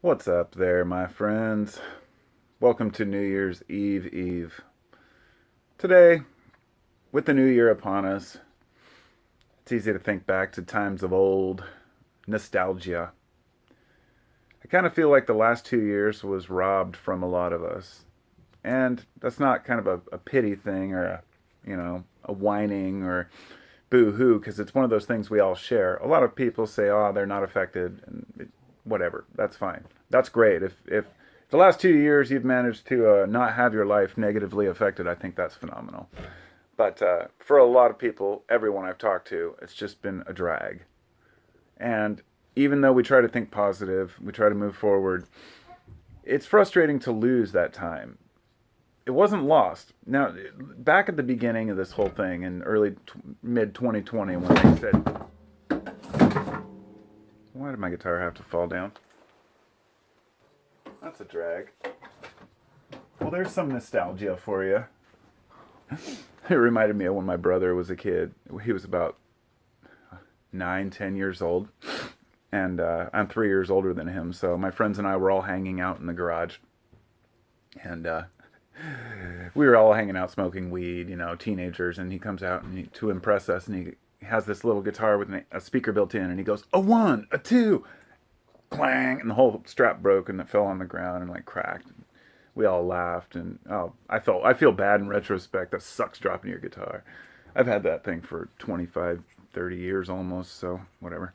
What's up there, my friends? Welcome to New Year's Eve. Today, with the new year upon us, it's easy to think back to times of old, nostalgia. I kind of feel like the last 2 years was robbed from a lot of us. And that's not kind of a pity thing or a whining or boo hoo, because it's one of those things we all share. A lot of people say, oh, they're not affected, and whatever. That's fine. That's great. If the last 2 years you've managed to not have your life negatively affected, I think that's phenomenal. But for a lot of people, everyone I've talked to, it's just been a drag. And even though we try to think positive, we try to move forward, it's frustrating to lose that time. It wasn't lost. Now, back at the beginning of this whole thing in mid 2020, when they said, why did my guitar have to fall down? That's a drag. Well, there's some nostalgia for you. It reminded me of when my brother was a kid. He was about 9, 10 years old. And I'm 3 years older than him. So my friends and I were all hanging out in the garage. And we were all hanging out smoking weed, teenagers. And he comes out to impress us. And he has this little guitar with a speaker built in. And he goes, a one, a two, clang. And the whole strap broke and it fell on the ground and cracked. We all laughed, and I feel bad in retrospect. That sucks, dropping your guitar. I've had that thing for 25, 30 years almost, so whatever.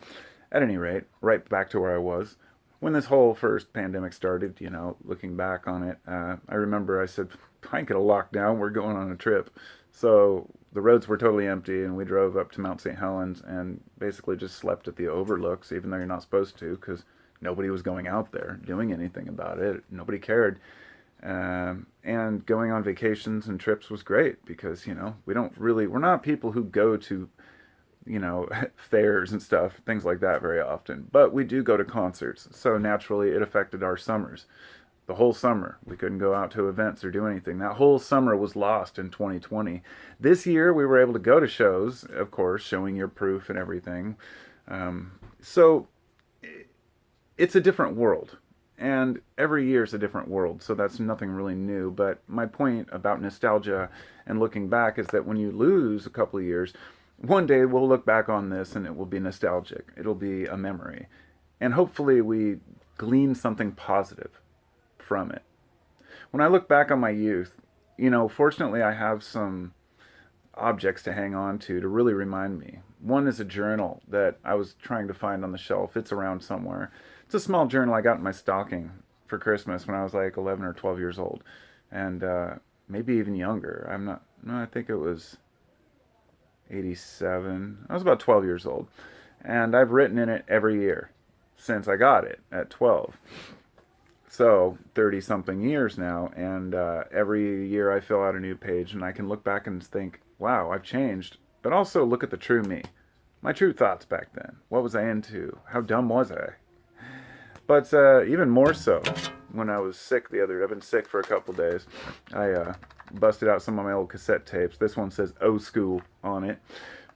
At any rate, right back to where I was. When this whole first pandemic started, looking back on it, I remember I said, I ain't gonna lock down, we're going on a trip. So the roads were totally empty, and we drove up to Mount St. Helens and basically just slept at the overlooks, even though you're not supposed to, because nobody was going out there doing anything about it. Nobody cared. And going on vacations and trips was great because, we're not people who go to, fairs and stuff, things like that very often. But we do go to concerts. So naturally it affected our summers. The whole summer, we couldn't go out to events or do anything. That whole summer was lost in 2020. This year we were able to go to shows, of course, showing your proof and everything. So it's a different world. And every year is a different world, so that's nothing really new. But my point about nostalgia and looking back is that when you lose a couple of years, one day we'll look back on this and it will be nostalgic. It'll be a memory. And hopefully we glean something positive from it. When I look back on my youth, fortunately I have some objects to hang on to really remind me. One is a journal that I was trying to find on the shelf. It's around somewhere. It's a small journal I got in my stocking for Christmas when I was like 11 or 12 years old. And maybe even younger. I think it was 87. I was about 12 years old. And I've written in it every year since I got it at 12. So 30 something years now. And every year I fill out a new page and I can look back and think, wow, I've changed. But also look at the true me. My true thoughts back then. What was I into? How dumb was I? But even more so, when I was sick I've been sick for a couple days, I busted out some of my old cassette tapes. This one says O School on it.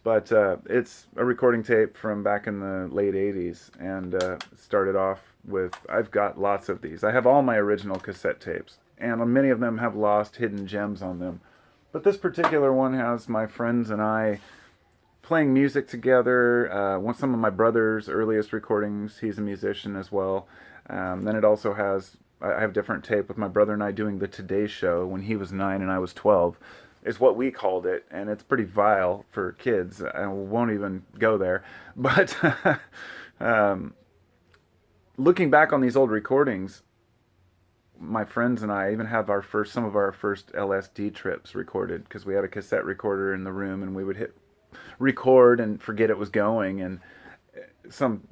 But it's a recording tape from back in the late 80s. And started off with, I've got lots of these. I have all my original cassette tapes. And many of them have lost hidden gems on them. But this particular one has my friends and I playing music together. Some of my brother's earliest recordings. He's a musician as well. Then it also has, I have different tape with my brother and I doing the Today Show when he was 9 and I was 12, is what we called it. And it's pretty vile for kids. I won't even go there. But looking back on these old recordings, my friends and I even have some of our first LSD trips recorded because we had a cassette recorder in the room and we would hit record and forget it was going, and some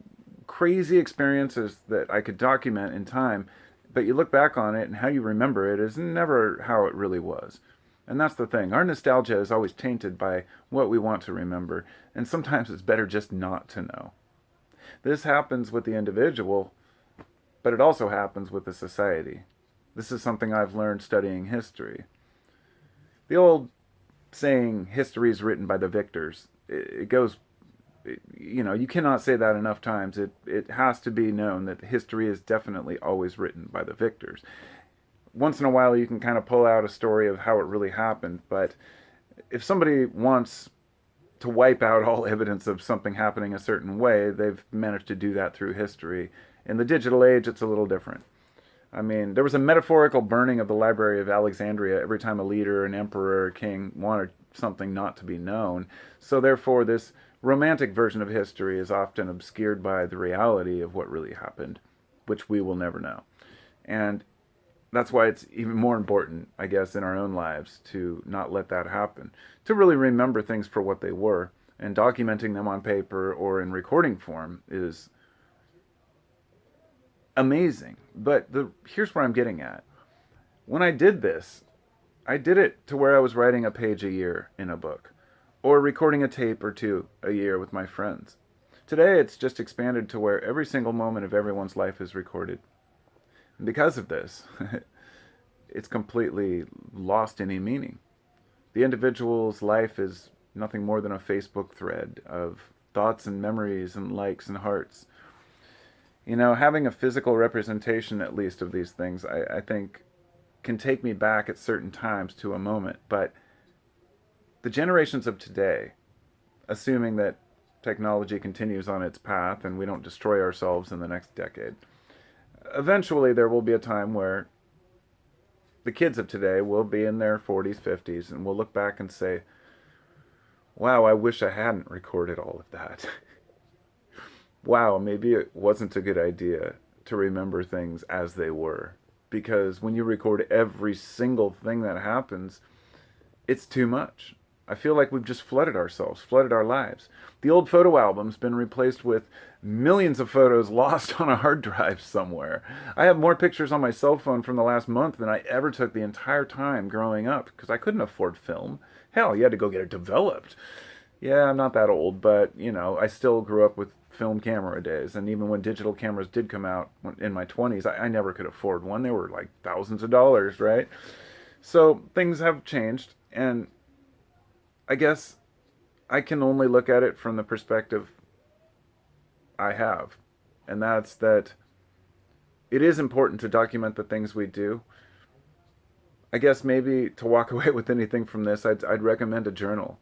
crazy experiences that I could document in time, but you look back on it and how you remember it is never how it really was. And that's the thing. Our nostalgia is always tainted by what we want to remember, and sometimes it's better just not to know. This happens with the individual, but it also happens with the society. This is something I've learned studying history. The old saying, history is written by the victors, it goes You cannot say that enough times. It has to be known that history is definitely always written by the victors. Once in a while, you can kind of pull out a story of how it really happened, but if somebody wants to wipe out all evidence of something happening a certain way, they've managed to do that through history. In the digital age, it's a little different. I mean, there was a metaphorical burning of the Library of Alexandria every time a leader, an emperor, a king wanted something not to be known. So therefore, this romantic version of history is often obscured by the reality of what really happened, which we will never know. And that's why it's even more important, I guess, in our own lives to not let that happen, to really remember things for what they were. And documenting them on paper or in recording form is amazing. But here's what I'm getting at. When I did this, I did it to where I was writing a page a year in a book, or recording a tape or two a year with my friends. Today, it's just expanded to where every single moment of everyone's life is recorded. And because of this, it's completely lost any meaning. The individual's life is nothing more than a Facebook thread of thoughts and memories and likes and hearts. Having a physical representation, at least, of these things, I think, can take me back at certain times to a moment. But the generations of today, assuming that technology continues on its path and we don't destroy ourselves in the next decade, eventually there will be a time where the kids of today will be in their 40s, 50s, and will look back and say, wow, I wish I hadn't recorded all of that. Wow, maybe it wasn't a good idea to remember things as they were. Because when you record every single thing that happens, it's too much. I feel like we've just flooded ourselves, flooded our lives. The old photo album's been replaced with millions of photos lost on a hard drive somewhere. I have more pictures on my cell phone from the last month than I ever took the entire time growing up, because I couldn't afford film. Hell, you had to go get it developed. Yeah, I'm not that old, but, I still grew up with film camera days. And even when digital cameras did come out in my 20s, I never could afford one. They were like thousands of dollars, right? So things have changed, and I guess I can only look at it from the perspective I have. And that's that it is important to document the things we do. I guess maybe to walk away with anything from this, I'd recommend a journal.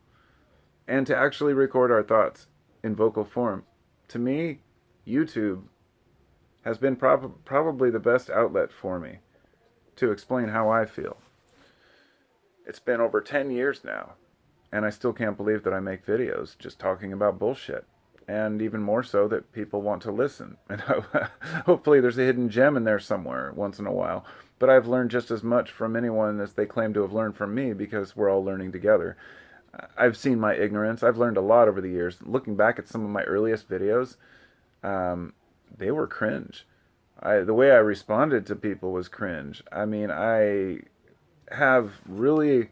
And to actually record our thoughts in vocal form. To me, YouTube has been probably the best outlet for me to explain how I feel. It's been over 10 years now, and I still can't believe that I make videos just talking about bullshit. And even more so that people want to listen. And hopefully there's a hidden gem in there somewhere once in a while. But I've learned just as much from anyone as they claim to have learned from me, because we're all learning together. I've seen my ignorance. I've learned a lot over the years. Looking back at some of my earliest videos, they were cringe. The way I responded to people was cringe. I mean, I have really...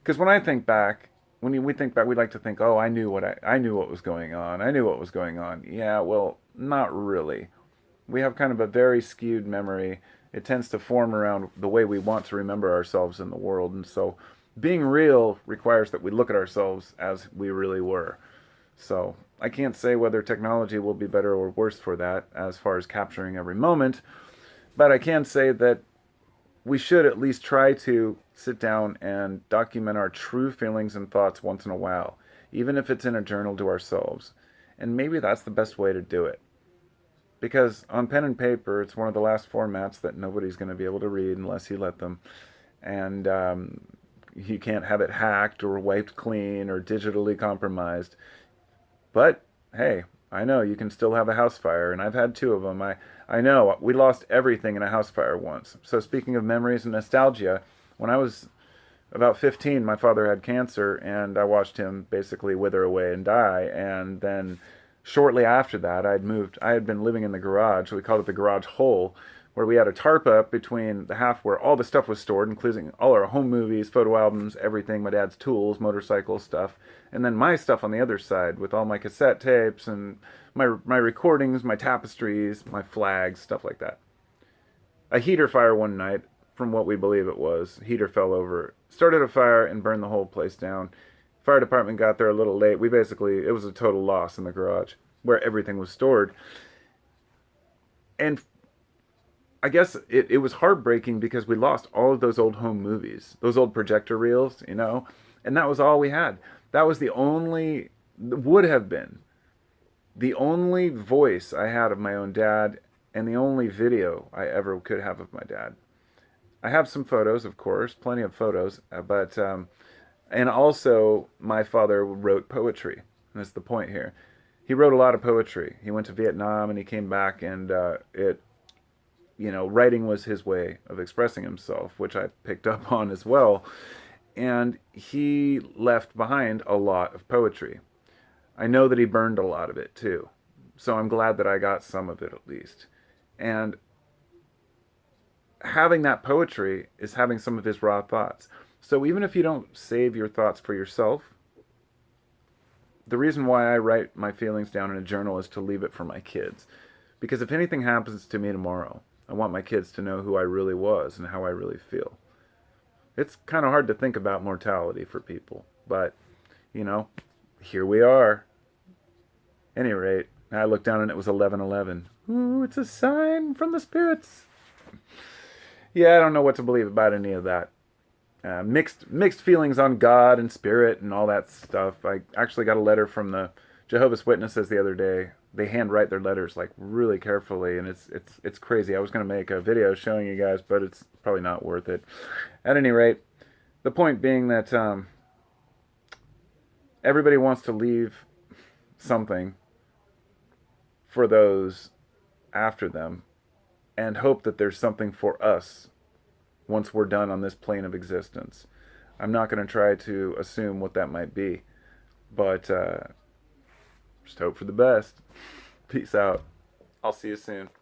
Because when I think back, when we think back, we like to think, oh, I knew what was going on. I knew what was going on. Yeah, well, not really. We have kind of a very skewed memory. It tends to form around the way we want to remember ourselves in the world. And so being real requires that we look at ourselves as we really were. So I can't say whether technology will be better or worse for that as far as capturing every moment, but I can say that we should at least try to sit down and document our true feelings and thoughts once in a while, even if it's in a journal to ourselves. And maybe that's the best way to do it. Because on pen and paper, it's one of the last formats that nobody's going to be able to read unless you let them. And you can't have it hacked or wiped clean or digitally compromised. But, hey, I know you can still have a house fire, and I've had 2 of them. I know we lost everything in a house fire once. So speaking of memories and nostalgia, when I was about 15, my father had cancer, and I watched him basically wither away and die. And then shortly after that, I had been living in the garage. We called it the garage hole, where we had a tarp up between the half where all the stuff was stored, including all our home movies, photo albums, everything, my dad's tools, motorcycle stuff, and then my stuff on the other side with all my cassette tapes and my recordings, my tapestries, my flags, stuff like that. A heater fire one night, from what we believe it was, heater fell over, started a fire and burned the whole place down. Fire department got there a little late. It was a total loss in the garage where everything was stored. And I guess it was heartbreaking because we lost all of those old home movies, those old projector reels, and that was all we had. That was would have been the only voice I had of my own dad and the only video I ever could have of my dad. I have some photos, of course, plenty of photos, and also my father wrote poetry. And that's the point here. He wrote a lot of poetry. He went to Vietnam and he came back, and writing was his way of expressing himself, which I picked up on as well. And he left behind a lot of poetry. I know that he burned a lot of it too. So I'm glad that I got some of it at least. And having that poetry is having some of his raw thoughts. So even if you don't save your thoughts for yourself, the reason why I write my feelings down in a journal is to leave it for my kids. Because if anything happens to me tomorrow, I want my kids to know who I really was and how I really feel. It's kind of hard to think about mortality for people, but, here we are. Any rate, I looked down and it was 11:11. Ooh, it's a sign from the spirits. Yeah, I don't know what to believe about any of that. Mixed feelings on God and spirit and all that stuff. I actually got a letter from the Jehovah's Witnesses the other day. They handwrite their letters like really carefully, and it's crazy. I was going to make a video showing you guys, but it's probably not worth it. At any rate, the point being that everybody wants to leave something for those after them and hope that there's something for us once we're done on this plane of existence. I'm not going to try to assume what that might be, but just hope for the best. Peace out. I'll see you soon.